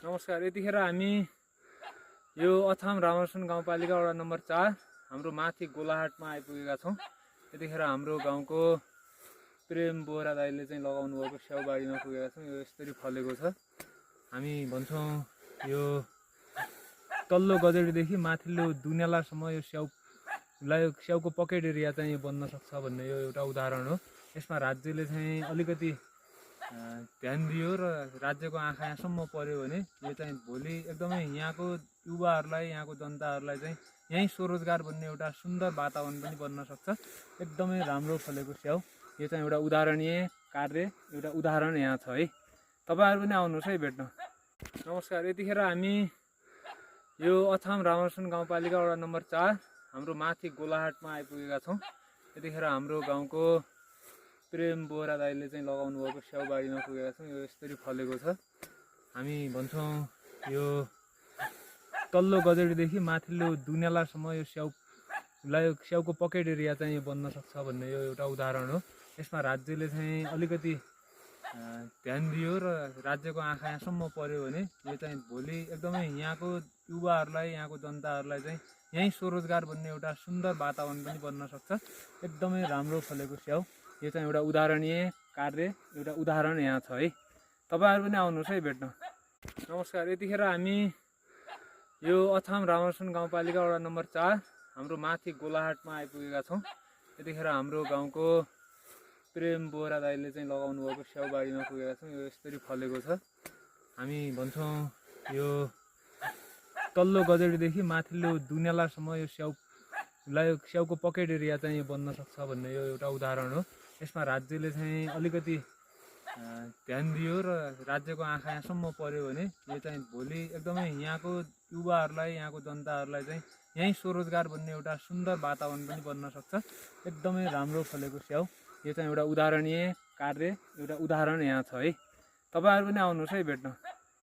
नमस्कार। यतिखेर हामी यो अछाम रामरसन गाउँपालिका वडा नम्बर 4 हाम्रो माथि गोलाहाटमा आइपुगेका छौँ। यतिखेर हाम्रो गाउँको प्रेम बोहरा दाइले चाहिँ लगाउनु भएको स्याउबारीमा पुगेका छौँ। यो यसरी फलेको छ। हामी भन्छौँ यो तल्लो गजेडीदेखि माथिल्लो दुनेलासम्म यो स्याउको पकेट एरिया चाहिँ बन्न सक्छ भन्ने यो एउटा उदाहरण हो। यसमा राज्यले चाहिँ अलिकति ध्यान दियो र राज्यको आँखा यहाँसम्म पर्यो भने यो चाहिँ भोलि एकदमै यहाँको युवाहरूलाई, यहाँको जनताहरूलाई चाहिँ यहीँ स्वरोजगार भन्ने एउटा सुन्दर वातावरण पनि बन्न सक्छ। एकदमै राम्रो फलेको स्याउ। यो चाहिँ एउटा उदाहरणीय कार्य, एउटा उदाहरण यहाँ छ है। तपाईँहरू पनि आउनुहोस् है भेट्न। नमस्कार। यतिखेर हामी यो अछाम रामरसन गाउँपालिका वडा नम्बर 4 हाम्रो माथि गोलाहाटमा आइपुगेका छौँ। यतिखेर हाम्रो गाउँको प्रेम बोहरा दाइले चाहिँ लगाउनु भएको स्याउबारीमा पुगेका छौँ। यो यसरी फलेको छ। हामी भन्छौँ यो तल्लो गजेडीदेखि माथिल्लो दुनेलासम्म यो स्याउको पकेट एरिया चाहिँ बन्न सक्छ भन्ने यो एउटा उदाहरण हो। यसमा राज्यले चाहिँ अलिकति ध्यान दियो र राज्यको आँखा यहाँसम्म पर्यो भने यो चाहिँ भोलि एकदमै यहाँको युवाहरूलाई, यहाँको जनताहरूलाई चाहिँ यहीँ स्वरोजगार भन्ने एउटा सुन्दर वातावरण पनि बन्न सक्छ। एकदमै राम्रो फलेको स्याउ। यो चाहिँ एउटा उदाहरणीय कार्य, एउटा उदाहरण यहाँ छ है। तपाईँहरू पनि आउनुहोस् है भेट्न। नमस्कार। यतिखेर हामी यो अछाम रामरसन गाउँपालिका वडा नम्बर 4 हाम्रो माथि गोलाहाटमा आइपुगेका छौँ। यतिखेर हाम्रो गाउँको प्रेम बोहरा दाइले चाहिँ लगाउनु भएको स्याउबारीमा पुगेका छौँ। यो यसरी फलेको छ। हामी भन्छौँ यो तल्लो गजेडीदेखि माथिल्लो दुनेलासम्म यो स्याउको पकेट एरिया चाहिँ बन्न सक्छ भन्ने यो एउटा उदाहरण हो। यसमा राज्यले चाहिँ अलिकति ध्यान दियो र राज्यको आँखा यहाँसम्म पर्यो भने यो चाहिँ भोलि एकदमै यहाँको युवाहरूलाई, यहाँको जनताहरूलाई चाहिँ यहीँ स्वरोजगार भन्ने एउटा सुन्दर वातावरण पनि बन्न सक्छ। एकदमै राम्रो फलेको स्याउ। यो चाहिँ एउटा उदाहरणीय कार्य, एउटा उदाहरण यहाँ छ है। तपाईँहरू पनि आउनुहोस् है भेट्न।